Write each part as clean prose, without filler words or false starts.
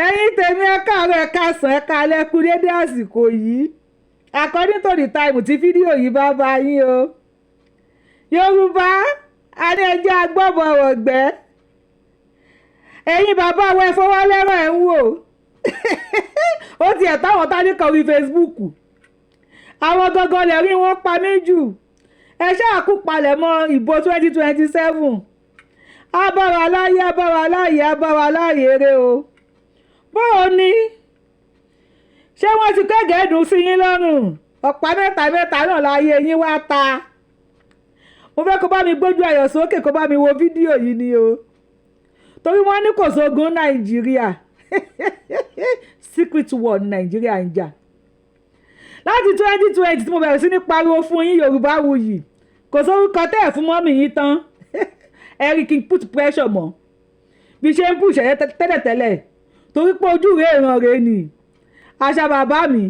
ẹ̀yin tèmi ẹ káàárọ̀ ẹ káàsán ẹ káalẹ́ kú dédé àsìkò yìí according to the time tí fídíò yìí bá bá yín o Yorùbá adé ẹjẹ́ agbọ́bọ̀rọ̀ gbẹ́ ẹ̀yin bàbá wa ẹ fọwọ́ lẹ́rọ̀ ẹ̀ ń wò ó tiẹ̀ táwọn tálíkà orí Facebook àwọn gangan lè rí wọn pa méjì ẹ ṣáà kú palẹ̀ mọ́ ìbò 2027 abáwa láyé abáwa láyé abáwa láyé eré o bóò ni ṣé wọ́n ti kẹ́gẹ́ dùn sí yín lọ́rùn ọ̀pá mẹ́ta náà láyé yín wá ta mo fẹ́ kó bá mi gbójú ayọ̀ sókè kó bá mi wo fídíò yìí ni o torí wọ́n ní kò sógun Nàìjíríà secret war Nàìjíríà ń jà láti 2020 tí mo bẹ̀rẹ̀ sí ní pariwo fún yín Yorùbáwùyí kò sórúkọ tẹ́ ẹ̀ fún mọ́mì yín tán ẹ̀rí kí n put pressure mọ́ bí ṣe ń push ẹ̀yẹ tẹ́lẹ̀tẹ́lẹ̀ torí pé ojú rẹ̀ ìran rẹ̀ ni àṣà bàbá mi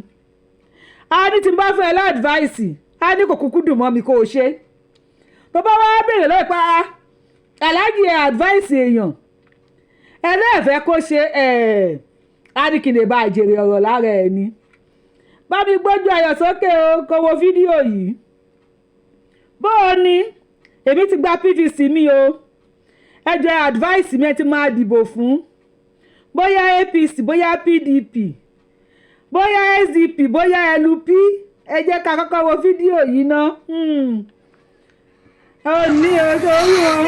a ní tí n bá fún ẹ láàdváìsì a ní kò kúkú dùn mọ́ mi kó o ṣe tó bá wá béèrè lọ́wọ́ pa aláàjì ẹ̀ advice èèyàn ẹlẹ́ẹ̀fẹ́ kó ṣe a ní kí n lè bá àjèrè ọ̀rọ̀ lára ẹ̀ ni bá mi gbójú ayọ̀ sókè o kó wo fídíò yìí bó o ní èmi ti gba PVC mi o ẹ jẹ́ advice mi ẹ ti máa dìbò fún bóyá APC bóyá PDP bóyá SDP bóyá LP ẹ jẹ́ ká kọ́kọ́ wo fídíò yìí ná ó ní orí wọn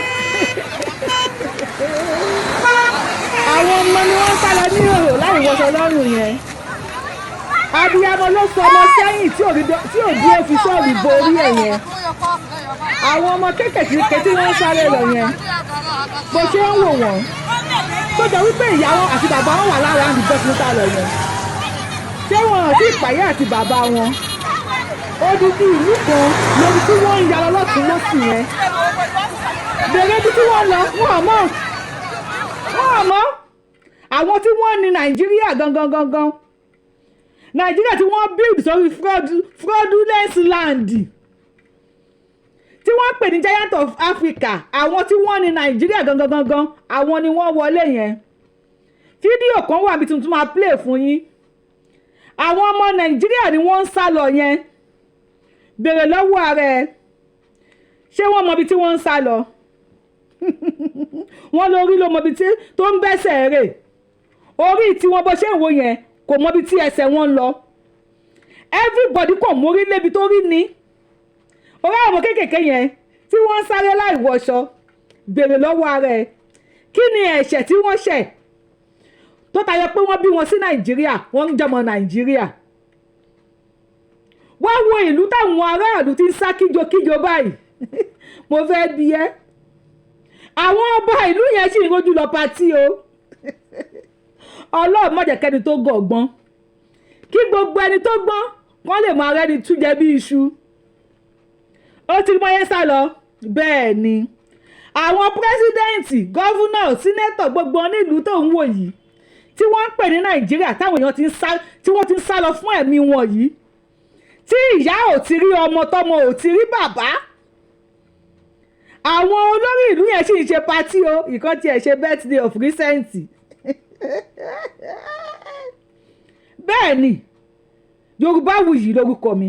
àwọn ọmọ ni wọ́n sá lọ ní òrò láì wọṣọ lọ́rùn yẹn abiyamọ ló sọ ọmọ sẹ́yìn tí òbí fi sọ́ọ̀lì borí ẹ̀ yẹn àwọn ọmọ kéékèèké tí wọ́n sáré lọ yẹn bó ṣe ń wò wọ́n tó jọ wípé ìyá wọn àti bàbá wọn wà lára àdìgbò tí wọ́n sá lọ yẹn ṣé wọn àti ìpàyà àti bàbá wọn odidi ìlú kan lórí tí wọ́n ń yára lọ́tún lọ́sùn yẹn bèrè ibi tí wọ́n lọ wọ́n mọ̀ àwọn tí wọ́n ní Nàìjíríà gangan Nàìjíríà tí wọ́n build sórí fraudulent land tí wọ́n pè ní giant of Africa àwọn tí wọ́n ní Nàìjíríà gangan àwọn ni wọ́n wọlé yẹn fídíò kan wà bí tuntun máa play fún yín àwọn ọmọ Nàìjíríà ni wọ́n ń sá lọ yẹn bèrè lọ́wọ́ ààrẹ ṣé wọ́n mọ ibi tí wọ́n ń sá lọ wọ́n lórí ló mọ ibi tí tó ń bẹ́sẹ̀ rè orí tí wọ́n bọ́ ṣe ń wo yẹn kò mọ ibi tí ẹsẹ̀ wọn lọ everybody kò mórí lébi tó rí ni orí àwọn kéékèèké yẹn tí wọ́n ń sáré láì wọṣọ bèrè lọ́wọ́ ààrẹ kí ni ẹ̀ṣẹ̀ tí wọ́n ṣẹ̀ tó tayọ pé wọ́n bí wọn sí Nàìjíríà wọ́n ń jọmọ Nàìjíríà wá wo ìlú táwọn aráàlú ti ń sá kíjokíjo báyìí mo fẹ́ bi ẹ́ àwọn ọba ìlú yẹn sì ń rojú lọ patí o Ọlọ́run má jẹ́ kẹ́ni tó gọ̀gbọ́n kí gbogbo ẹni tó gbọ́n wọ́n lè máa rẹ́ni túnjẹ bí iṣu ó ti mọ yẹn sá lọ bẹ́ẹ̀ ni àwọn pírẹ́sídẹ́ǹtì gọ́fúnà sínétọ̀ gbogbo nílùú tó ń wò yìí tí wọ́n ń pè ní Nàìjíríà táwọn èèyàn tí wọ́n ti ń sá lọ fún ẹ̀mí wọn yìí tí ìyá ò ti rí ọmọ tọmọ ò ti rí bàbá àwọn olórí ìlú yẹn sì ń ṣe patí o ìkan tiẹ̀ ṣe birthday of recent bẹ́ẹ̀ ni Yorùbáwùyí lórúkọ mi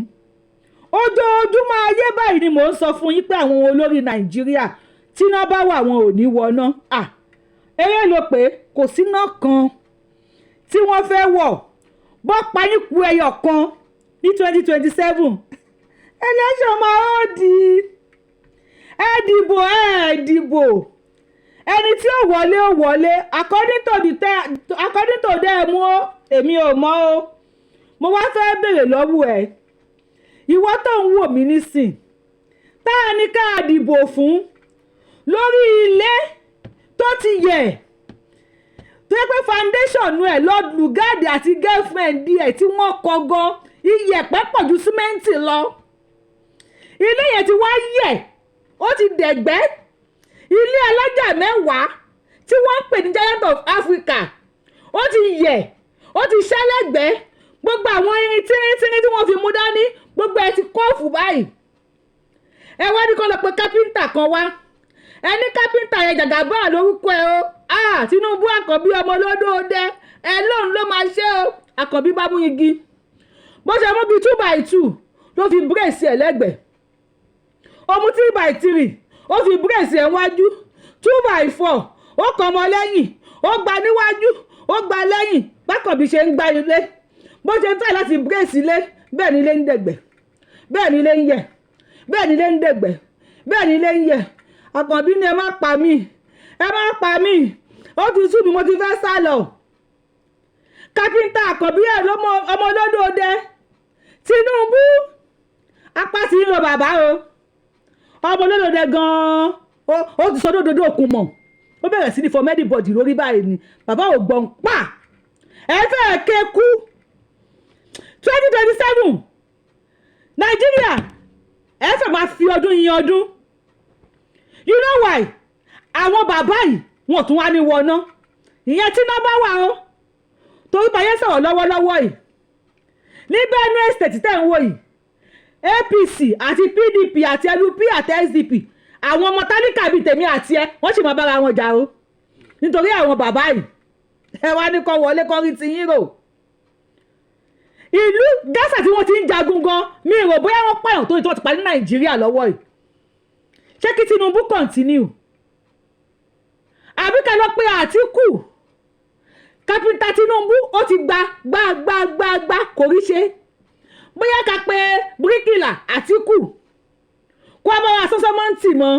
ojoojúmọ́ ayé báyìí ni mò ń sọ fún yín pé àwọn olórí Nàìjíríà tí iná bá wà wọn ò ní wọná eré ló pé kò síná kan tí wọ́n fẹ́ wọ̀ bọ́ paníku ẹyọ kan ní 2027 election máa ó di ẹ dìbò ẹni tí ó wọlé according to them o èmi ò mọ̀ o mo wá fẹ́ bèrè lọ́wọ́ ẹ̀ ìwọ tó ń wò mí nísìn tá a ní ká dìbò fún lórí ilé tó ti yẹ̀ tó yẹ pé foundation ẹ̀ Lord Lugard àti girlfriend ẹ̀ tí wọ́n kọ́ gan iyẹ̀pẹ̀ pọ̀ ju símẹ́ǹtì lọ ilé yẹn ti wá yẹ̀ ó ti dẹ̀gbẹ́ ilé alájà mẹ́wàá tí wọ́n ń pè ní giant of Africa ó ti yẹ̀ ó ti ṣẹlẹ̀gbẹ́ gbogbo àwọn irin tírítírí tí wọ́n fi mú dání gbogbo ẹ̀ ti kọ́ọ̀fù báyìí ẹ wá ní kó lọ pé kápẹ́ńtà kan wá ẹni kápẹ́ńtà yẹn Jàgàbá lórúkọ ẹ o Tinubu Àkànbí ọmọ olódòdó ẹ lóun ló máa ṣe o. Àkànbí bá mú igi bó ṣe mú bí 2x2 ló fi bírèsì ẹ̀ lẹ́gbẹ̀ẹ́, ó mú 3x3 ó fi bírèsì ẹ̀ wájú, 2x4 ó kàn mọ́ lẹ́yìn, ó gba níwájú ó gba lẹ́yìn. Bákànbí ṣe ń gba ilé bó ṣe ń tẹ̀ láti bírèsì ilé, bẹ́ẹ̀ ni ilé ń dẹ̀gbẹ̀, bẹ́ẹ̀ ni ilé ń yẹ̀, bẹ́ẹ̀ ni ilé ń dẹ̀gbẹ̀, bẹ́ẹ̀ ni ilé ń yẹ̀. Àkànbí ni ẹ má pa mí, ẹ má pa mí, ó ti sú mi, mo ti fẹ́ sá lọ. Kápẹ́ńtà Àkànbí ẹ̀ lọ́mọ ọmọ olódòdó Tinubu apá ti ń lo bàbá o, ọmọ olódòdó gan-an ó ti sọ dòdòdó òkun mọ̀, ó bẹ̀rẹ̀ sí ní fọ mẹ́dìbọ̀dì lórí báyìí ni bàbá ò gbọ̀n pa ẹ fẹ́ ké kú. 2027 Nàìjíríà ẹ fẹ́ máa fi ọdún yin ọdún. You know why? Àwọn bàbá yìí wọn tún wá ní wọná, ìyẹn tí iná bá wà o, torí báyẹn sọ̀rọ̀ lọ́wọ́lọ́wọ́ yìí ní Benue State tẹ̀ ń wò yìí, APC àti PDP àti LP àti SDP, àwọn ọmọ tálíkà bíi tèmi àti ẹ wọ́n sì máa bára wọn jà o nítorí àwọn bàbá yìí. Ẹ wá ní kọ́ wọlé kọ́ rí ti yín rò. Ìlú Gaza tí wọ́n ti ń jagun gan, mi rò bóyá wọ́n pààyàn tó ti pa ní Nàìjíríà lọ́wọ́ yìí. Ṣé kí Tinubu continue àbí ká lọ pé Àtíkù? Kápẹ́ńtà Tinubu ó ti gbá kò rí ṣe. Bóyá ká pé bíríkìlà Àtíkù kó bá wa sọ sọ́mọ́ǹtì mọ́,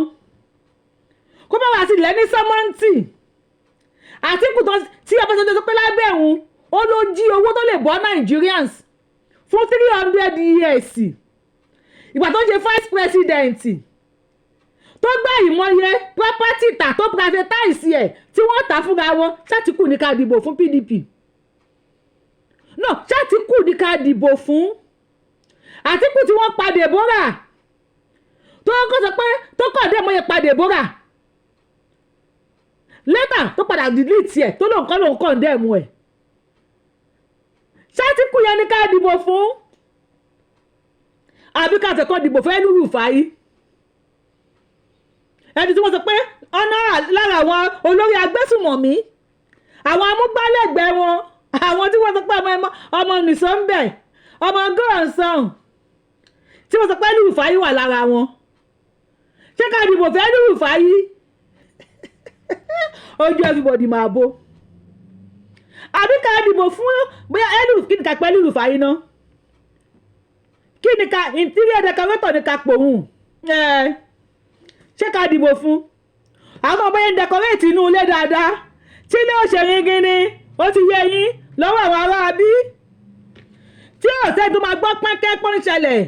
kó bá wa sí lẹ́ni sọ́mọ́ǹtì. Àtíkù tí ọbásanjọ́ sọ pé lábẹ́ òun ó ló jí owó tó lè bọ́ Nigerians fún 300 years. Ìgbà tó ń ṣe vice president tó gbá ìmọ̀ye property tà tó privatize ẹ̀ tí wọ́n tà fúnra wọn. Ṣàtíkù ní ká dìbò fún PDP? No, Ṣàtíkù ní ká dìbò fún Àtíkù tí wọ́n pa Deborah tó kọ́ sọ pé tó kọ̀ dé mọ́ye pa Deborah lẹ́tà tó padà delete ẹ̀ tó lóun kọ́ dẹ́mu ẹ̀. Ṣàtíkù yẹn ní ká dìbò fún àbí ká tẹ̀kọ́ dìbò fún El-Rufai, ẹni tí wọ́n sọ pé ọ̀nà lára àwọn olórí agbésùmọ̀mí, àwọn amúgbálẹ́gbẹ̀ẹ́ wọn, àwọn tí wọ́n sọ pé ọmọ nìṣọ́ ń bẹ̀, ọmọ gọ́ọ̀nsán tí wọ́n sọ pé El-Rufai wà lára wọn. Ṣé ká dìbò fún El-Rufai? Ojú everybody máa bó. Àbí ká dìbò fún bóyá kí ni ká pẹ́ El-Rufai náà? Kí ni ká interior decorator ni ká pòun? Ṣé ká dìbò fún àwọn ọmọ yẹn decorate inú ilé dáadáa tí ilé òṣèré gíní ó ti yẹ yín lọ́wọ́ àwọn ará bí tí ọ̀sẹ̀ tó máa gbọ́ pẹ́ńkẹ́ pọ́n ṣẹlẹ̀?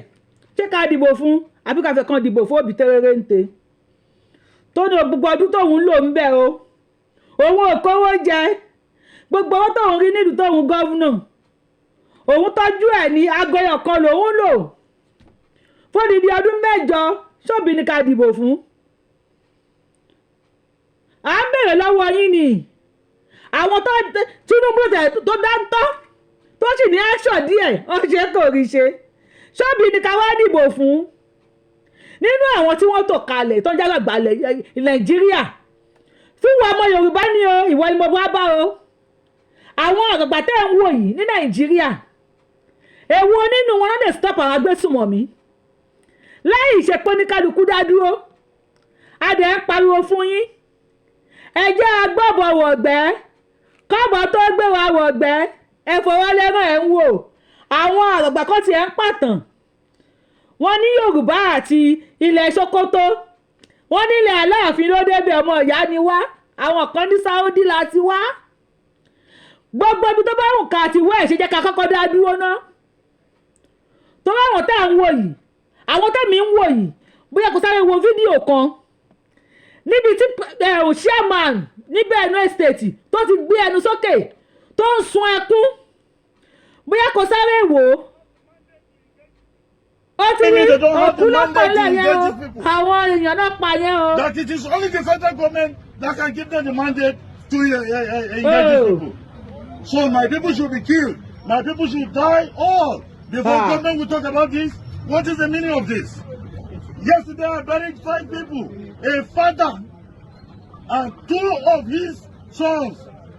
Ṣé ká dìbò fún àbí ká fẹ́ kan dìbò fún òbí tẹ́rẹ́rẹ́ ń te tó ní gbogbo ọdún tóun lò ń bẹ̀ o, òun ò kówó jẹ, gbogbo owó tóun rí nílùú tóun gọ́vùnà òun tọ́jú ẹ̀ ní agbẹ́yọ̀ kan lòun lò fódìdí ọdún 8. Ṣóbi ní ká dìbò fún? À ń bèrè lọ́wọ́ yín ni àwọn tó Tinubu tó dáńtọ́ tó sì ní action díẹ̀ ó ṣe kò rí ṣe. Ṣóbi ní ká wá dìbò fún? Nínú àwọn tí wọ́n tò kalẹ̀ tó ń jálàgbàlẹ̀ Nàìjíríà fún wa ọmọ Yorùbá ni o, ìwọ ni mo bá o. Àwọn àgbàgbà tẹ́ ń wò yìí ní Nàìjíríà, èwo nínú wọn lè stop àwọn agbésùmọ̀mí láì ṣe pé ní kálukú dá dúró? A dẹ̀ ń pariwo fún yín, ẹ jẹ́ agbọ́bọ̀ wọ̀gbẹ́ kọ́bọ̀ tó gbé wa wọ̀gbẹ́, ẹ fọwọ́ lẹ́rọ̀ ẹ̀ ń wò. Àwọn àgbàgbà kan ti ẹ̀ ń pàtàn, wọ́n ní Yorùbá àti ilẹ̀ Sokoto, wọ́n nílẹ̀ Aláàfin ló débẹ̀, ọmọ ìyá ni wá, àwọn kan ní Saudi láti wá. Gbogbo ibi tó bá wùn ká àti wẹ́ ẹ̀ ṣe jẹ́ ká kọ́kọ́ dá dúró ná. Tó bá wọn tá à ń wò yìí, àwọn tẹ́mi ń wò yìí, bóyá kò sáré wo fídíò kan níbi tí chairman ní Benue State tó ti gbé ẹnu sókè tó ń sun ẹkún, bóyá kò sáré wò ó. Ó ti ní òkú ló pàlẹ̀ yẹn o, àwọn èèyàn náà pa yẹn o. That it is only the federal government that can give them the mandate to engage these people. So my people should be killed. My people should die all before government will talk about this. What is the meaning of this? Yesterday I buried 5 people, a father and 2 of his sons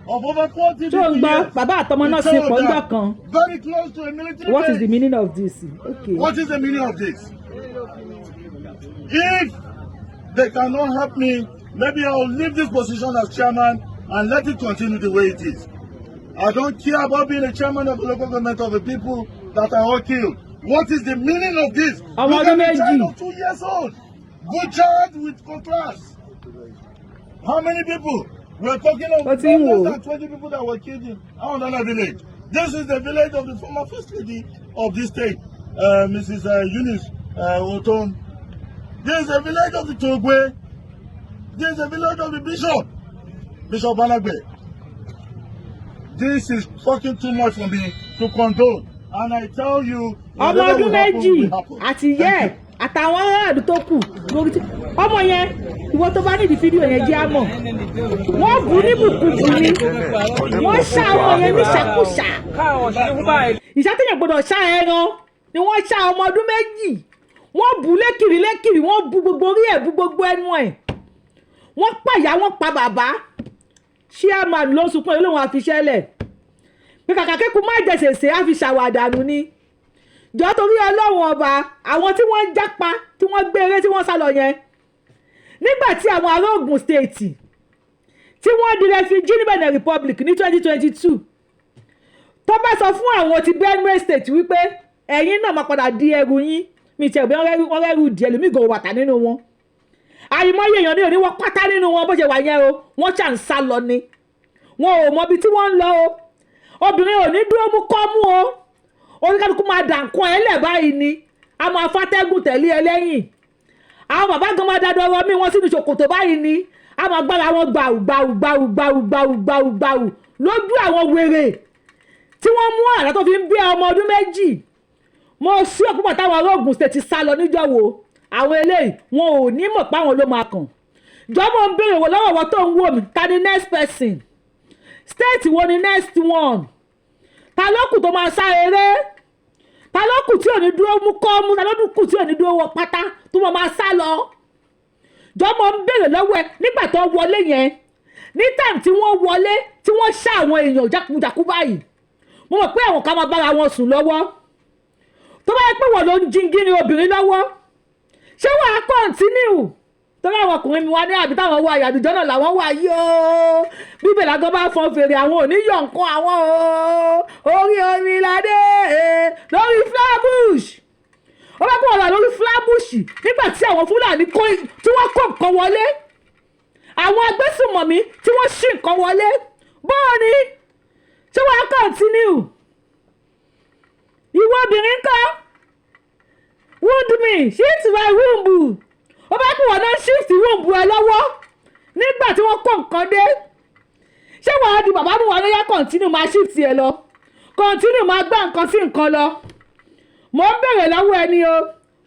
of over 40 tó ń gbọ́ years. bàbá àtọmọ náà sí pọ̀ ńjọ́ kan. Very close to a military What is base. the meaning of this? Okay. What is the meaning of this? If they cannot help me, maybe I'll leave this position as chairman and let it continue the way it is. I don't care about being a chairman of the local government of the people that are all killed. What is the meaning of this? Look at a child of 2 years old, butchered with cutlass. How many people? We're talking of less than 20 people that were killed in our village. This is the village of the former first lady of this state, Mrs. Eunice Oton. This is the village of the Togwe. This is the village of the Bishop, Bishop Balagbe. This is fucking too much for me to condone. And I tell you, ọmọ ọdún méjì àti yẹ àtàwọn aráàlú tó kù lórí tí ọmọ yẹn ìwọ tó bá nídìí fídíò yẹn jẹ́ àmọ́ wọ́n bù ní bùkúbù ni wọ́n ṣá ọmọ yẹn ní ṣàkúṣà ìṣàtẹ̀yẹ̀ gbọ́dọ̀ ṣá ẹran ni wọ́n ṣá ọmọ ọdún méjì wọ́n bù lékiri lékiri wọ́n bù gbogbo orí ẹ̀ bù gbogbo ẹnu ẹ̀ wọ́n pàyà wọ́n pa bàbá chairman ló ń sunkún ẹ̀ lóun àfiṣẹ́lẹ̀ pé kàkà kékun má jẹ̀sẹ̀sẹ̀ á fi ṣàwàdànù ni jọ torí ọlọ́run ọba àwọn tí wọ́n ń jápa tí wọ́n gbé eré tí wọ́n sá lọ yẹn nígbà tí àwọn ará Ògùn state tí wọ́n di refugee ní Benin Republic ní 2022 tó bá sọ fún àwọn ti Benue state wípé ẹ̀yin náà máa padà di ẹrù yín mi tẹ̀ bí wọ́n rẹ́rù díẹ̀ lómi ìgò wàtà nínú wọn àyìnmọ́yé èèyàn ní òní wọ́n pátá nínú wọn bó ṣe wà yẹn o wọ́n ṣà ń sá lọ ni wọn ò mọ ibi tí wọ́n ń lọ o obìnrin ò ní dúró mú kọ́ mú o oníkálukú máa dà nǹkan ẹ̀ lẹ̀ báyìí ni a máa fàtẹ́gùn tẹ̀lé ẹ lẹ́yìn àwọn bàbá gan máa dáadọ́ ọwọ́ mi wọ́n sínú ṣòkòtò báyìí ni a máa gbára wọn gbàù lójú àwọn wèrè tí wọ́n mú àrà tó fi ń bí ọmọ ọdún méjì mo sí òpópọ̀ táwọn ará Ògùn state ti sá lọ níjọ́ wo àwọn eléyìí wọn ò ní mọ̀ páwọn ló máa kàn jọ́mọ̀ ń béèrè wò lọ́wọ́ wọn tó ń wò mí ta ni next person state wo ni next one ta ló kù tó máa sá eré ta ló kù tí ò ní dúró mú kọ́ mú ta ló kù tí ò ní dúró wọ pátá tó máa sá lọ jọ́mọ̀ ń béèrè lọ́wọ́ ẹ nígbà tó wọlé yẹn ní time tí wọ́n wọlé tí wọ́n ṣá àwọn èèyàn jákujàku báyìí mo mọ̀ pé àwọn kan máa bára wọn sùn lọ́wọ́ tó bá yẹ pé wọ́n ló ń jíngírí obìnrin lọ́wọ́ ṣé wàá kọ́ńtínú torí àwọn ọkùnrin mi wá ní àbí táwọn wá àyàdùjọ́ náà làwọn wá yí o bíbẹ̀ làgọ́ bá fọn fèrè àwọn òní yọ̀ nǹkan àwọn o orí omi ládé lórí Flatbush ó bá kó ọ̀rọ̀ lórí Flatbush nígbà tí àwọn Fúlàní tí wọ́n kó nǹkan wọlé àwọn agbésùnmọ̀mí tí wọ́n ṣí nǹkan wọlé bọ́ọ̀ ni ṣé wàá kọ́ńtínú ìwọ obìnrin kan wound me shift my womb ó bá kí wọn náà shift womb ẹ lọ́wọ́ nígbà tí wọ́n kó nǹkan dé ṣé wàá di bàbá mi wà lóyá continue máa shift ẹ lọ continue máa gbá nǹkan sí nǹkan lọ mo ń bèrè lọ́wọ́ ẹni o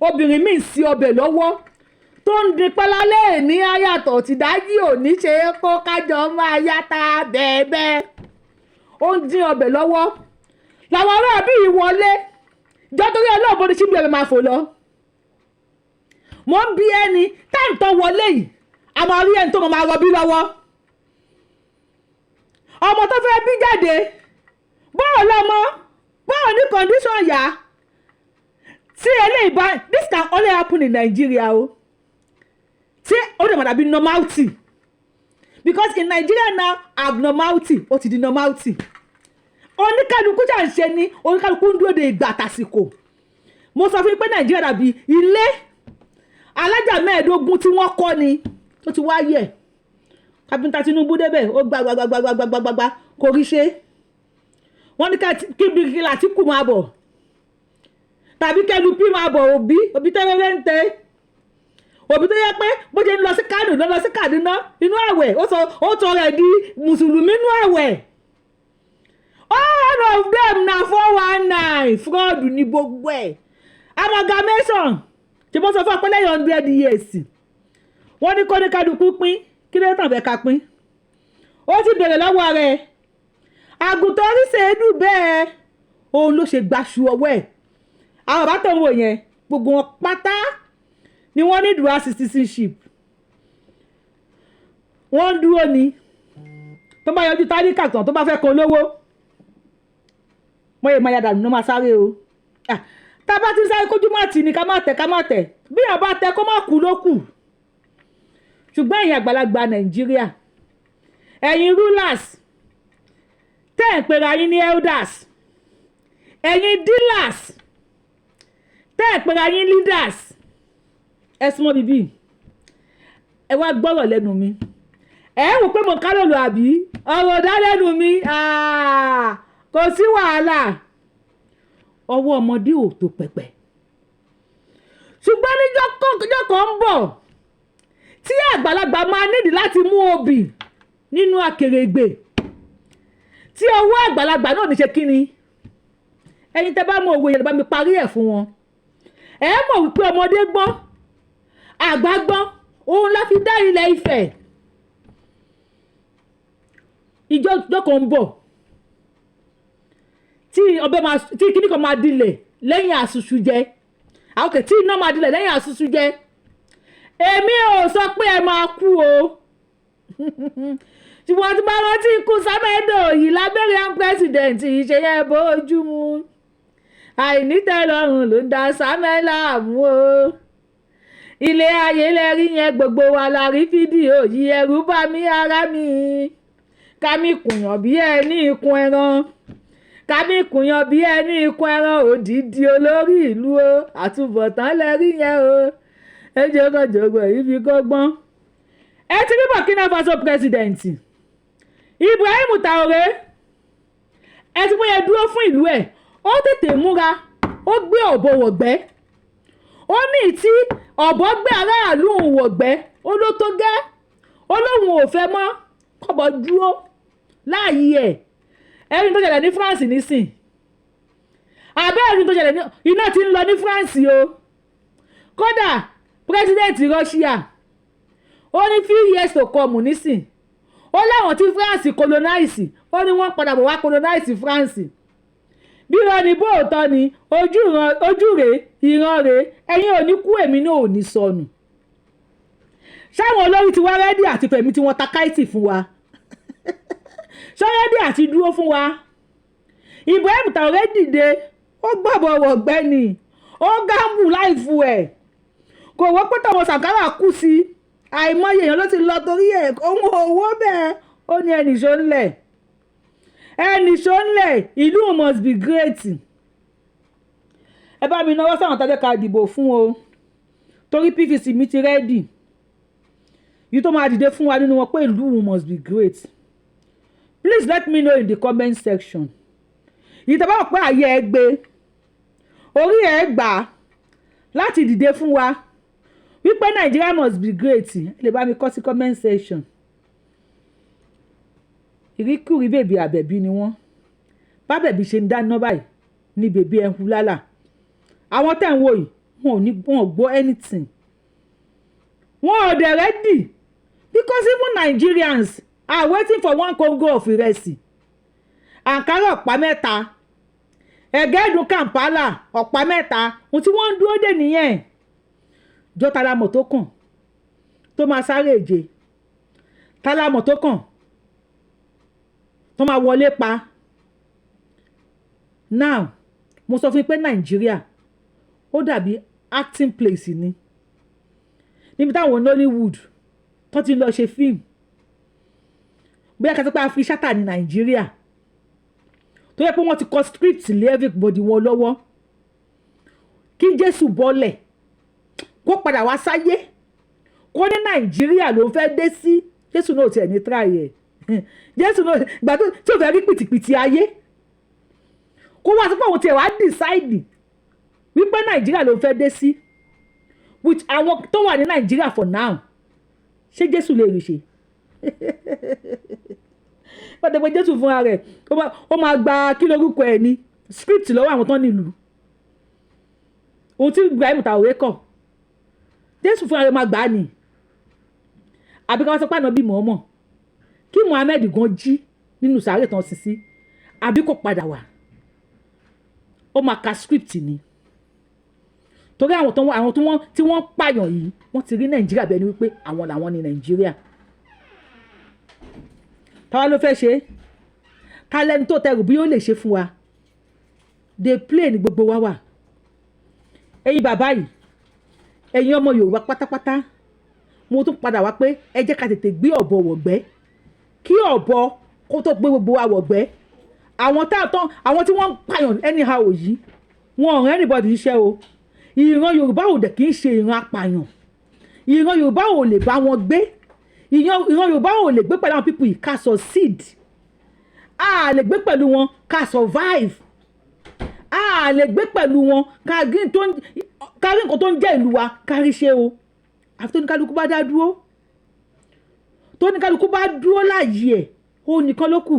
obìnrin mi ń sí ọbẹ̀ lọ́wọ́ tó ń di pẹ́lálẹ́ ní ayàtọ̀ tí dájí ò ní ṣe é kó kájọ máa yàtà bẹ́ẹ̀ ó ń dín ọbẹ̀ lọ́wọ́ làwọn ará bí ìwọlé jọ torí ọlọ́ọ̀bọ ní síbi ẹ̀rọ máa fò lọ mo ń bí ẹni táìm tó wọlé yìí a máa rí ẹni tó máa rọbí lọ́wọ́ ọmọ tó fẹ́ bí jáde bọ́ọ̀ lọ́mọ bọ́ọ̀ ní condition yá tí eléyìí bá this can only happen in Nigeria o tí ó dẹ̀ mọ̀dàbí normality because in Nigeria now abnormality ó ti di normality oníkálukú jà ń ṣe ní oníkálukú ń dúró de ìgbà àtàsìkò mo sọ fún yín pé Nàìjíríà dàbí ilé alájà 15 tí wọ́n kọ́ ni tó ti wáyé kápẹ́ńtà Tinubu débẹ̀ ó gbàgbàgbàgbàgbàgbàgbà kò rí ṣe wọ́n ní kí bíríkì Àtíkù máa bọ̀ tàbí kẹ́lu pí máa bọ̀ òbí tẹ́rẹ́rẹ́ ń tẹ́ òbí tó yẹ pé bó ṣe ń lọ sí Kánò lọ sí Kàdúná inú àwẹ̀ ó sọ rẹ̀ di mùsùlùmí inú àwẹ̀ all of them na 419 fraud ní gbogbo ẹ̀ amalgamation ṣe bó sọ fún ọpẹ́lẹ́ 100 years wọ́n ní kó ní kálukú pín kí ló tàn fẹ́ ká pín ó ti bèrè lọ́wọ́ rẹ̀ àgùntàn oríṣèlú bẹ́ẹ̀ òun ló ṣe gbaṣu ọwọ́ ẹ̀ àwọn bàbá tó ń wò yẹn gbogbo wọn pátá ni wọ́n ní dual citizenship wọ́n ń dúró ni tó bá yọjú tálíkà tán tó bá fẹ́ kan lówó mọ́ èèmọ̀ yàdà nínú máa sáré o tá a bá ti sáré kójú má tì ní ká má tẹ̀ bí èèyàn bá tẹ kó má kú ló kù ṣùgbọ́n ẹ̀yin àgbàlagbà Nàìjíríà ẹ̀yin rulers tẹ́ ẹ̀ ń pera yín ní elders ẹ̀yin dealers tẹ́ ẹ̀ ń pera yín leaders ẹ súnmọ́ bíbí ẹ wá gbọ́rọ̀ lẹ́nu mi ẹ wò pé mo ká lòlò àbí ọ̀rọ̀ dá lẹ́nu mi kò sí wàhálà ọwọ́ ọmọdé ò tó pẹ̀pẹ̀ ṣùgbọ́n níjọ́ kan ń bọ̀ tí àgbàlagbà máa nídìí láti mú obì nínú akèrègbè tí ọwọ́ àgbàlagbà náà ní ṣe kí ni ẹ̀yin tẹ́ bá mọ òwe yẹn bá mi parí ẹ̀ fún wọn ẹ mọ̀ wípé ọmọdé gbọ́n àgbà gbọ́n òun la fi dá ilẹ̀ Ifẹ̀ ìjọ kan ń bọ̀ tí kíní kan máa dilẹ̀ lẹ́yìn àṣùṣù jẹ àwòkè tí iná máa dilẹ̀ lẹ́yìn àṣùṣù jẹ èmi ò sọ pé ẹ máa kú o ṣùgbọ́n tí bá rántí ikú sámẹ́dò yìí lábẹ́rẹ́ pírẹ́sìdẹ̀ǹtì ìṣẹ̀yẹ bójúmu àìnítẹ́lọ́rùn ló ń da sámẹ́là mú o ilé ayé lẹ́rí yẹn gbogbo wa la rí fídíò yìí ẹ̀rù bá mi ara mi kámi kùyàn bí ẹni ikùn ẹran kámi kùyàn bí ẹni ikùn ẹran òdìdí olórí ìlú o àtúbọ̀tán lẹ́rí yẹn o ẹjọ́gọ̀jọ̀gbọ̀ yìí fi kọ́gbọ́n ẹ ti rí Burkina Faso president Ibrahim Traoré ẹ ti bóyá dúró fún ìlú ẹ̀ ó tètè múra ó gbé ọ̀bọ wọ̀gbẹ́ ó ní tí ọ̀bọ gbé aráàlú wọ̀gbẹ́ ó ló tó gẹ́ ó lóun ò fẹ́ mọ́ kọ́bọ̀ dúró láàyè ẹ̀ ẹni tó ṣẹlẹ̀ ní France nísìn àbẹ́ ẹni tó ṣẹlẹ̀ ní iná ti ń lọ ní France o kódà president Russia ó ní few years to come nísìn ó láwọn tí France colonize ó ní wọ́n padà bọ̀ wá colonize France bí wọn ní bóòtọ́ ni ojú rèé ìran rèé ẹ̀yin ò ní kú èmi náà ò ní sọnù ṣáwọn olórí ti wá rẹ́dí àti fẹ̀mí tí wọ́n ta káìtì fún wa ṣọ́ rẹ́dí àti dúró fún wa Ibrahim Traoré dìde ó gbàbọ̀ wọ̀gbẹ́ni ó gáàmù láìfu ẹ̀ kò wọ́n pé tọmọ Sankara kú sí àìmọye èèyàn ló ti lọ torí ẹ̀ ohun owó bẹ́ẹ̀ ó ní ẹnì ṣó ńlẹ̀ ìlú must be great ẹ bá mi náwó sáwọn tàbí ká dìbò fún o torí PVC mi ti rẹ́dì yìí tó máa dìde fún wa nínú wọn pé ìlú must be great please let me know in the comment section yìí tó bá wọ̀ pé àyè ẹ gbé orí ẹ gbà láti dìde fún wa wípé Nigeria must be great ẹ lè bá mi kọ sí comment section ìríkùrí bèbí àbẹ̀bí ni wọ́n bá bẹ̀bí ṣe ń dáná báyìí ní bèbí ẹ̀hún lálà àwọn tẹ̀ ń wò yìí wọn ò gbọ́ anything wọn ò dẹ̀ ready because even Nigerians are waiting for one Congo of ìrẹsì àǹkárá ọ̀pá mẹ́ta ẹ̀gẹ́dùn Kampala ọ̀pá mẹ́ta ohun tí wọ́n ń dúró dè nìyẹn jọ talamọ̀ tó kàn tó máa sáré èje talamọ̀ tó kàn tó máa wọlé pa now mo sọ fún yín pé Nàìjíríà ó dàbí acting place ni níbi táwọn Nollywood tó ti lọ ṣe fíìmù bóyá kí a sọ pé a fi ṣátà ní Nàìjíríà tó yẹ pé wọ́n ti kọ script lé everybody wọn lọ́wọ́ kí Jésù bọ́lẹ̀ kó padà wá sáyé kó ní Nàìjíríà ló ń fẹ́ dé sí Jésù náà tiẹ̀ ní try ẹ̀ Jésù náà ìgbà tó tí ò fẹ́ rí pìtìpìtì ayé kó wá sí pé àwọn tiẹ̀ wá decide wípé Nàìjíríà ló ń fẹ́ dé sí with àwọn tó wà ní Nàìjíríà for now ṣé Jésù lè rí ṣe wọ́n tẹ́ pé Jésù fúnra rẹ̀ ó máa gba kí lórúkọ ẹ̀ ní script lọ́wọ́ àwọn tó nílùú ohun tí Ibrahim Traoré kọ̀ Jésù fúnra rẹ̀ máa gbà á ní àbí ká wọ́n sọ pé àná bí mọ̀ọ́mọ̀ kí Muhammed gan jí nínú sàárè tán sí sí àbí kò padà wá ó máa ka script ni torí àwọn tí wọ́n pààyàn yìí wọ́n ti rí Nàìjíríà bẹ́ẹ̀ ni wípé àwọn làwọn ní Nàìjíríà táwa ló fẹ́ ṣe ta lẹni tó tẹrù bí ó lè ṣe fún wa dey play ní gbogbo wa wà ẹ̀yin bàbá yìí ẹ̀yin ọmọ Yorùbá pátápátá mo tún padà wá pé ẹ jẹ́ ká tètè gbé ọ̀bọ wọ̀gbẹ́ kí ọ̀bọ kó tó gbé gbogbo wa wọ̀gbẹ́ àwọn tí wọ́n ń pààyàn anyhow yìí wọn ò rán anybody iṣẹ́ o ìran Yorùbá ò dẹ̀ kì í ṣe ìran apààyàn ìran Yorùbá ò lè bá wọn gbé ìran Yorùbá ò lè gbé pẹ̀lú àwọn people yìí ká succeed a lè gbé pẹ̀lú wọn ká survive a lè gbé pẹ̀lú wọn ká rí nǹkan tó ń jẹ́ ìlú wa ká rí ṣe o àfi tó ní kálukú bá dá dúró tó ní kálukú bá dúró láàyè ẹ̀ ó nìkan ló kù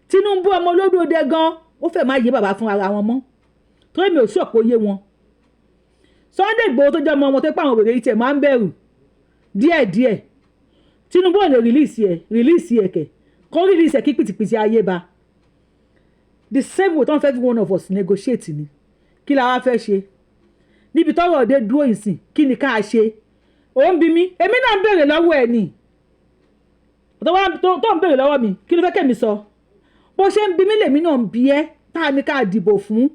Tinubu ọmọ olódòdó gan ó fẹ́ máa yé bàbá fún ara wọn mọ́ tó èmi ò ṣọ̀pọ̀ yé wọn Sunday Igboho tó jẹ́ ọmọ wọn tó pé àwọn wèrè yìí tiẹ̀ máa ń bẹ̀rù díẹ̀díẹ̀ Tinubu ò lè release ẹ̀ kẹ̀ kó release ẹ̀ kí pìtìpìtì ayé ba the same way tó ń fẹ́ fi one of us negotiate ni kí la wá fẹ́ ṣe níbi tọ́rọ̀ ọ̀dẹ dúró ìsìn kí ni ká ṣe ó ń bi mí èmi náà ń béèrè lọ́wọ́ ẹ̀ ni tó ń béèrè lọ́wọ́ mi kí ló fẹ́ kẹ́mi sọ bó ṣe ń bi mí lèmi náà ń bi ẹ́ tá a ní ká dìbò fún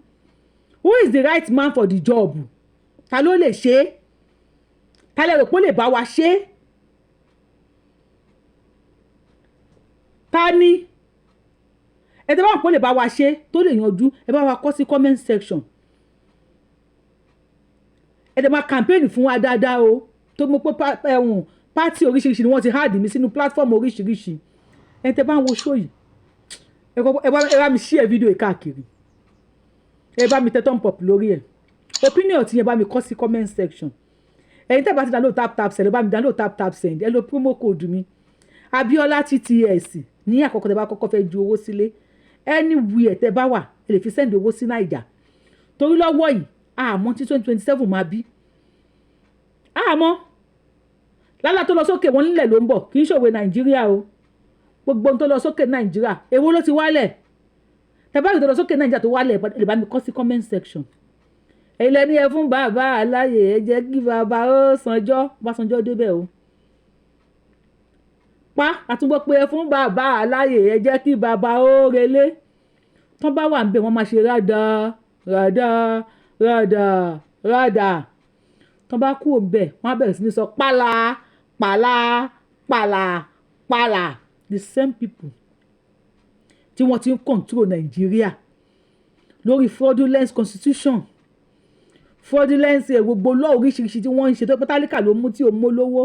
who is the right man for the job ta ló lè ṣe é ta lè rò pé ó lè bá wa ṣe é ta ni ẹ tẹ́ bá wọn pé ó lè bá wa ṣe é tó lè yanjú ẹ bá wa kọ sí comment section ẹ dẹ̀ máa campaign fún wa dáadáa o tó mọ̀ pé pátì oríṣiríṣi ni wọ́n ti háàdì mi sínú platform oríṣiríṣi ẹ tẹ́ bá ń wo show yìí ẹ bá mi share video yìí káàkiri ẹ bá mi tẹ thumb up lórí ẹ̀ opinion ti yẹn bá mi kọ sí comment section ẹ̀yin tẹ́ bá ti download tap send ẹ bá mi download tap send ẹ lo promo code mi Abiola TTS ní àkọ́kọ́ tẹ́ bá kọ́kọ́ fẹ́ ju owó sílé anywhere tẹ́ bá wà ẹ lè fi send owó sí Naija torí lọ́wọ́ yìí àmọ́ tí 2027 máa bí àmọ́ lálá tó lọ sókè wọn nílẹ̀ ló ń bọ̀ kì í ṣòwe Nàìjíríà o gbogbo ohun tó lọ sókè Nàìjíríà èwo ló ti wálẹ̀ tẹ́bá tó lọ sókè Nàìjíríà tó wálẹ̀ lè bá mi kọ sí comment section ilẹ̀ ní ẹ fún bàbá aláyè ẹ jẹ́ kí bàbá ó sanjọ́ débẹ̀ o pa àtúgbọ́ pé ẹ fún bàbá aláyè ẹ jẹ́ kí bàbá ó relé tán bá wà ń bẹ̀ wọ́n máa ṣe rádà tán bá kú òǹbẹ̀ wọ́n á bẹ̀rẹ̀ sí ní sọ pàlà the same people tí wọ́n ti ń control Nàìjíríà lórí fraudulent constitution fraudulent gbogbo law oríṣiríṣi tí wọ́n ń ṣe tó pé tálíkà ló mú tí ò mú lówó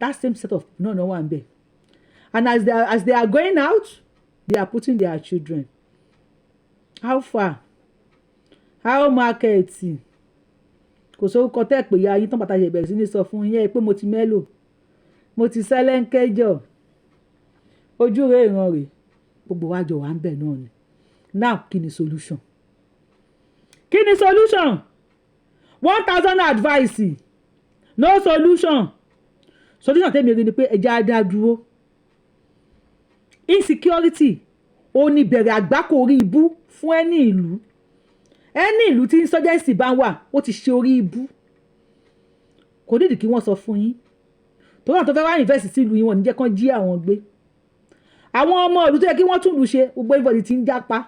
that same set of náà wà ń bẹ̀ and as they are going out they are putting their children how far how market kò sórúkọ tẹ́ pé ya yín tán bàtà ṣe bẹ̀rẹ̀ sí ní sọ fún yín pé mo ti mẹ́lò mo ti sẹ́lẹ̀ńkẹ́jọ ojú rẹ̀ ìran rẹ̀ gbogbo wa jọ wà ń bẹ̀ náà ni now kí ni solution 1000 advice no solution tẹ́mi rí ni pé ẹja á dá dúró insecurity ó ní bẹ̀rẹ̀ àgbákò orí ibú fún ẹni ìlú tí insurgency bá ń wà ó ti ṣe orí ibú kò nídìí kí wọ́n sọ fún yín tó náà tó fẹ́ wá invest sí ìlú yín wọ́n ní jẹ́ kán jí àwọn gbé àwọn ọmọ ìlú tó yẹ kí wọ́n tún lù ṣe gbogbo everybody ti ń jápa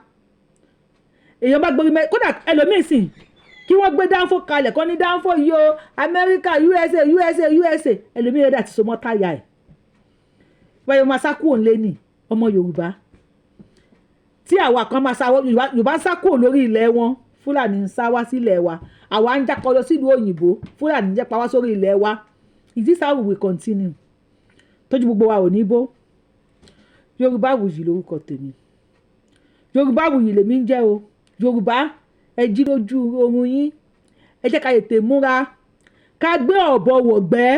èèyàn bá gbórí kódà ẹlòmíín sìn kí wọ́n gbé dánfò kalẹ̀ kọ́ ní dánfò yìí o Amẹ́ríkà USA ẹlòmíín rẹ̀ dà ti so mọ́ táyà ẹ̀ báyọ̀ máa sá kúrò ńlé ní ọmọ Yorùbá tí àwa kan máa sá Yorùbá ń sá kúrò lórí ilẹ̀ wọn Fúlàní ń sá wá sílẹ̀ wa àwa ń jákọ́ lọ sílùú òyìnbó Fúlàní ń jẹ́pa wá sórí ilẹ̀ wa is this how we will continue tójú gbogbo wa ò ní bó Yorùbáwùyí lórúkọ tèmi Yorùbáwùyí lèmi ń jẹ́ o Yorùbá ẹ jí lójú oorun yín ẹ jẹ́ ká tètè múra ká gbé ọ̀bọ wọ̀gbẹ́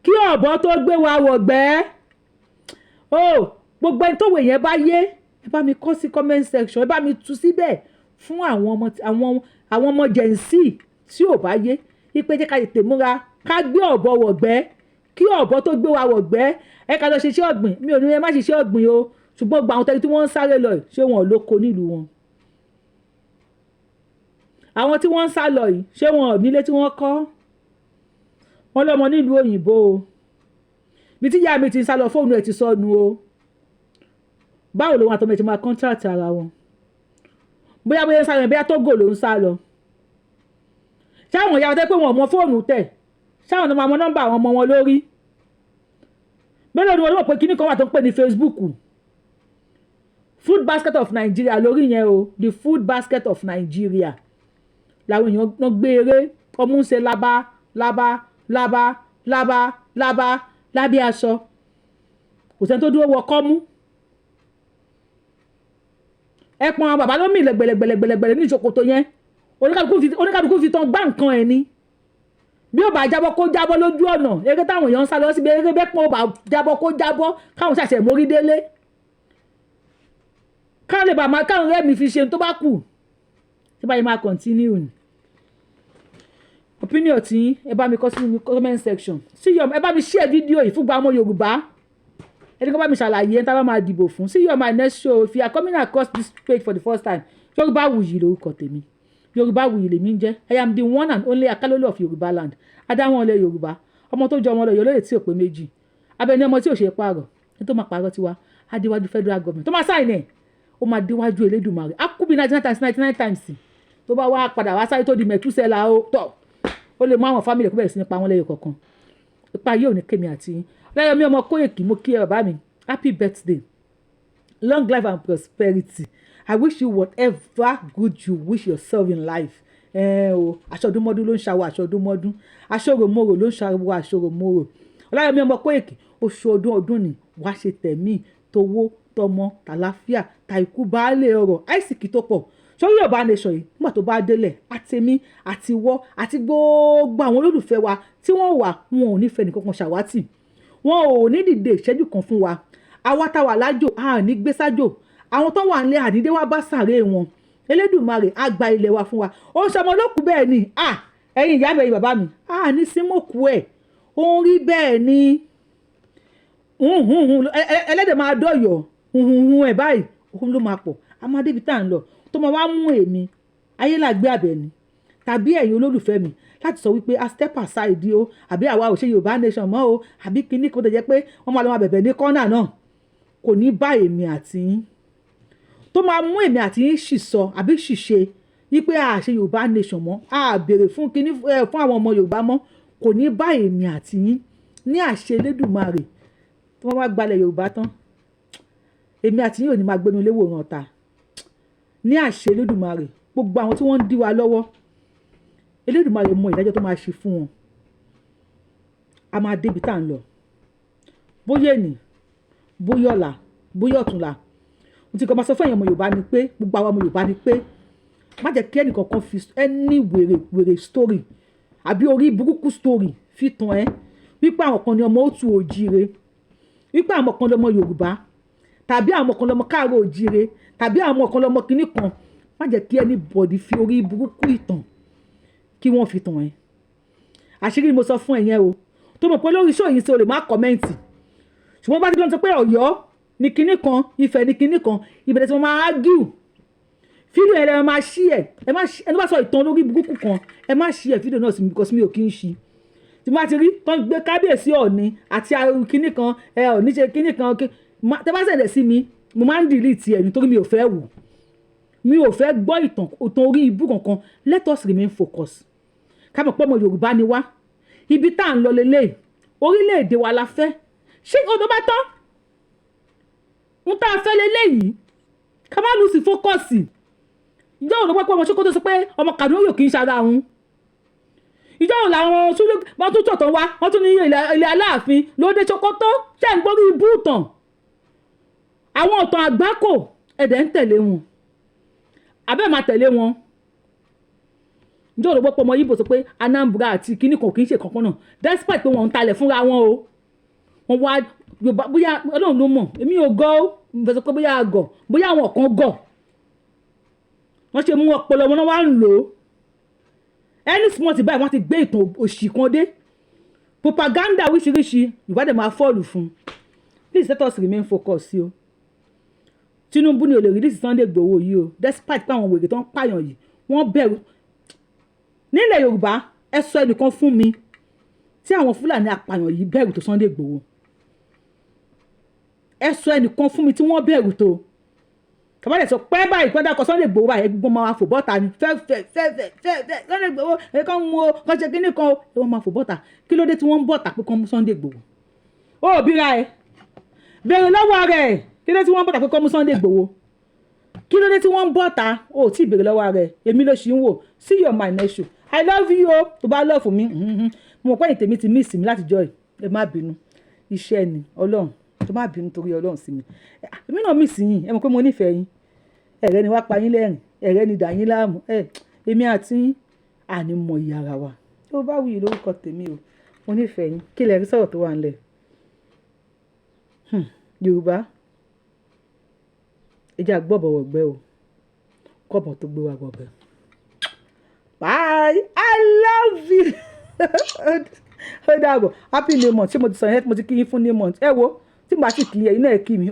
kí ọ̀bọ tó gbé wa wọ̀gbẹ́ gbogbo ẹni tó wò yẹn bá yé ẹ bá mi kọ sí comment section ẹ bá mi tú síbẹ̀ fún àwọn ọmọ jẹ̀nsì tí ò bá yé ipe jẹ́ ká tètè múra ká gbé ọ̀bọ wọ̀gbẹ́ kí ọ̀bọ tó gbé wa wọ̀gbẹ́ ẹ ká lọ ṣiṣẹ́ ọ̀gbìn mi ò ní ẹ má ṣiṣẹ́ ọ̀gbìn o ṣùgbọ́n gba àwọn tẹ́lẹ̀ tí wọ́n ń sáré lọ ṣé wọn ò lóko nílùú wọn àwọn tí wọ́n ń sá lọ yìí ṣé wọn ò nílé tí wọ́n kọ́ wọn lọ́mọ nílùú òyìnbó o bí tí ìyá mi ti ń sá lọ fóònù ẹ̀ ti sọnù o báwo lòun àtọmọ ẹ̀ ti máa contract ara wọn bóyá ń sá lọ bóyá Tógò ló ń sá lọ ṣáwọn ìyá ọtẹ pé wọn ò mọ fóònù tẹ̀ ṣáwọn ọmọ nọ́mbà àwọn ọmọ wọn lórí mélòó ni wọn lọ pé kíní kan wà tó ń pè ní Facebook food basket of Nigeria lórí yẹn o the food basket of Nigeria làwọn èèyàn náà gbé eré ọmú ń ṣe lábá lábẹ́ aṣọ kò sẹ́ni tó dúró wọ kọ́mú ẹ̀pọ̀n bàbá ló mì lẹ̀gbẹ̀lẹ̀gbẹ̀lẹ̀gbẹ̀lẹ̀ ní ìṣòkòtò yẹn oníkàlùkù fi tán gbá nǹkan ẹ̀ ni bí ó bá jábọ́ kó jábọ́ lójú ọ̀nà eré táwọn èèyàn ń sá lọ síbi eré bẹ́ẹ̀ pọ́n ó bá jábọ́ kó jábọ́ káwọn ṣàṣẹ mórí délé káwọn lè bá máa káwọn rẹ́mi fi ṣe tó bá kù tí báyìí máa continue ni opinion tí ẹ bá mi kọ sí comment section ẹ bá mi share fídíò yìí fún gba ọmọ Yorùbá ẹni kan bá mi ṣàlàyé ẹni tá a bá máa dìbò fún see you on my next show if you are coming across this page for the first time Yorubawuyi lórúkọ tèmi Yorubawuyi lèmi ń jẹ́ I am the one and only Akalolo of Yorùbá land adáwọn ilẹ̀ Yorùbá ọmọ tó jọ ọmọ lọ yọlóye tí ò pé méjì abẹni ọmọ tí ò ṣe pààrọ̀ ẹni tó máa pààrọ̀ tiwa adéwájú federal government tó máa sáìn ẹ̀ ó máa déwájú Elédùmarè á kú bí 99 times tó bá wá padà wá sáré tó di mẹ̀túsẹ́là ó tọ̀ ó lè mú àwọn fámìlì kó bẹ̀rẹ̀ sí ní pa wọ́n lẹ́yọ kọ̀ọ̀kan ipa yóò ní kémi àti yín Ọláyọmí ọmọ Kóyèkì mo kí ẹ bàbá mi happy birthday long life and prosperity I wish you whatever good you wish yourself in life aṣọdúnmọ́dún ló ń ṣàwọ̀ aṣọdúnmọ́dún aṣọ́ròmọ́rò ló ń ṣàwọ̀ aṣọ́ròmọ́rò Ọláyọmí ọmọ Kóyèkì oṣù ọdún ni wàá ṣe tẹ̀mí towó tọmọ tàlàfíà tàìkú baálé ọrọ̀ àìsìkì tó pọ̀ sórí Yorùbá nation yìí nígbà tó bá délẹ̀ àtẹ̀mí àtiwọ́ àti gbogbo àwọn olólùfẹ́ wa tí wọ́n wà wọn ò nífẹ̀ẹ́ nìkankan ṣàwátì wọn ò ní dìde ìṣẹ́jú kan fún wa àwa tá wà lájò a ní gbé sájò àwọn tó wà nílé àdídé wá bá sàré wọn Elédùmarè á gba ilẹ̀ wa fún wa ó ń sọmọ lókù bẹ́ẹ̀ ni ẹ̀yin ìyá mi ẹ̀yin bàbá mi ní símòkù ẹ̀ ó ń rí bẹ́ẹ̀ ni ẹlẹ́dẹ̀ máa dọ̀yọ̀ ẹ̀ báyìí òun ló máa pọ̀ a máa débi tá à ń lọ tó máa wá mú èmi ayélàgbé àbẹ̀ní tàbí ẹ̀yin olólùfẹ́ mi láti sọ wípé a step aside o àbí àwa ò ṣe Yorùbá nation mọ́ o àbí kíní kó tó jẹ́ pé wọ́n máa lọ máa bẹ̀bẹ̀ ní kọ́nà náà kò ní bá èmi àti yín tó máa mú èmi àti yín sì sọ àbí ṣìṣe wípé a ṣe Yorùbá nation mọ́ a béèrè fún kíní fún àwọn ọmọ Yorùbá mọ́ kò ní bá èmi àti yín ní àṣẹ Elédùmarè tó wọ́n wá gbalẹ̀ Yorùbá tán èmi àti yín ò ní máa gbénu léwòrán ọ̀tá ní àṣẹ Elédùmarè gbogbo àwọn tí wọ́n ń dí wa lọ́wọ́ Elédùmarè mọ ìdájọ́ tó máa ṣe fún wọn a máa débi tá à ń lọ bóyá ènì bóyá ọ̀la bóyá ọ̀túnla mo ti kọ́ máa sọ fún ẹ̀yin ọmọ Yorùbá ni pé gbogbo àwọn ọmọ Yorùbá ni pé má jẹ́ kí ẹnìkankan fi ẹni wèrè story àbí orí burúkú story fi tàn ẹ́ wípé àwọn kan ní ọmọ òtù òjire wípé àwọn kan lọmọ Yorùbá tàbí àwọn kan lọmọ káàárọ̀ òjire tàbí àwọn kan lọmọ kinní kan má jẹ́ kí anybody fi orí burúkú ìtàn kí wọ́n fi tàn ẹ́ àṣírí ni mo sọ fún ẹ̀yẹn o tó mọ̀ pé lórí show yìí ṣe o lè má kọ́mẹ́ǹtì ṣùgbọ́n bá ti lọ́n sọ pé Ọ̀yọ́ ní kinní kan Ifẹ̀ ní kinní kan ìbẹ̀rẹ̀ tí mo máa argue fídíò ẹ̀ lẹ́ẹ̀ máa ṣí ẹ̀ ẹni bá sọ ìtàn lórí burúkú kan ẹ má ṣí ẹ̀ fídíò náà sí mi because mi ò kí ń ṣí tí mo bá ti rí tó ń gbé kábíyèsí Ọọ̀ni àti kinní kan Ọọ̀ni ṣe kinní kan tẹ́ bá ṣẹlẹ̀ sí mi mo máa ń delete ẹ̀ nítorí mi ò fẹ́ wò mi ò fẹ́ gbọ́ ìtàn orí ibú kankan let us remain focused ká mọ̀ pé ọmọ Yorùbá ni wá ibi tá à ń lọ lélẹ̀ orílẹ̀-èdè wa la fẹ́ ṣé ọdún bá tán ń tá a fẹ́ lélẹ́yìí ká má lù sí fókọ̀sì ìjọ òun ló pẹ́ pé ọmọ Sókótó sọ pé ọmọ Kàdúná yóò kì í ṣara òun ìjọ òun làwọn súlù wọn tún tọ̀tàn wá wọn tún ní ilẹ̀ Aláàfin lóde Sókótó ṣé ń gbórí ibú ìtàn àwọn ọ̀tàn àgbákò ẹ̀dẹ̀ ń tẹ̀lé wọn abẹ́ máa tẹ̀lé wọn ìjọ òun ló pẹ́ ọmọ Yíbò sọ pé Anambra àti kíní kan kì í ṣe kankan náà despite pé wọ́n ń talẹ̀ fúnra wọn o wọ́n wá Yorùbá bóyá Ọlọ́run ló mọ̀ èmi ò gọ́ ó mo sọ pé bóyá àgọ̀ bóyá àwọn kan gọ̀ wọ́n ṣe mú ọpọlọ wọn wá ń lò ó any small ti báyìí wọ́n ti gbé ìtàn òṣì kan dé propaganda oríṣiríṣi Yorùbá dẹ̀ máa fọ́ọ̀lù fún please let us remain focused sí o Tinubu ni ò lè release Sunday Igboho yìí o despite pé àwọn wèrè tó ń pààyàn yìí wọ́n bẹ̀rù nílẹ̀ Yorùbá ẹ sọ ẹnìkan fún mi tí àwọn Fúlàní apààyàn yìí bẹ̀rù tó Sunday Igboho ẹ sọ ẹnìkan fún mi tí wọ́n bẹ̀rù tó kàbá lè sọ pé báyìí pé dákọ̀ Sunday Igboho báyìí gbọ́n máa fò bọ́ta ni fẹ́ Sunday Igboho ẹ kàn mú o kàn ṣe kíní kan o ẹ wọ́n máa fò bọ́ta kí ló dé tí wọ́n ń bọ́ta pé kàn mú Sunday Igboho ó bíra ẹ bẹ̀rù lọ́wọ́ rẹ̀ kí ló dé tí wọ́n ń bọ́ta pé kàn mú Sunday Igboho kí ló dé tí wọ́n ń bọ́ta ó tí ì bèrè lọ́wọ́ rẹ̀ èmi ló ṣì ń wò see your my next show I love you o tó bá love mi mo pẹ́ ìtèmi ti miss mi láti jọ́ ẹ má bínú iṣẹ́ ni Ọlọ́run tó má bínú torí Ọlọ́run sí mi èmi náà miss yín ẹ mọ̀ pé mo nífẹ̀ẹ́ yín ẹ̀rẹ́ ni wá pa yín lẹ́rìn ẹ̀rẹ́ ni dà yín láàmú èmi àti àní mọ ìyá ara wa Yorùbáwùyí lórúkọ tèmi o mo nífẹ̀ẹ́ yín kí lẹ rí sọ̀rọ̀ tó wà ńlẹ̀ Yorùbá ẹjẹ́ àgbọ̀bọ̀wọ̀ gbẹ́ o kọ́bọ̀ tó gbé wa gbọ̀bẹ̀ bye I love you ó dàbọ̀ happy new month tí mo ti sọ yẹn tí mo ti kí yín fún new month ẹ wo tí mo bá sì kí yẹn iná ẹ kí mi.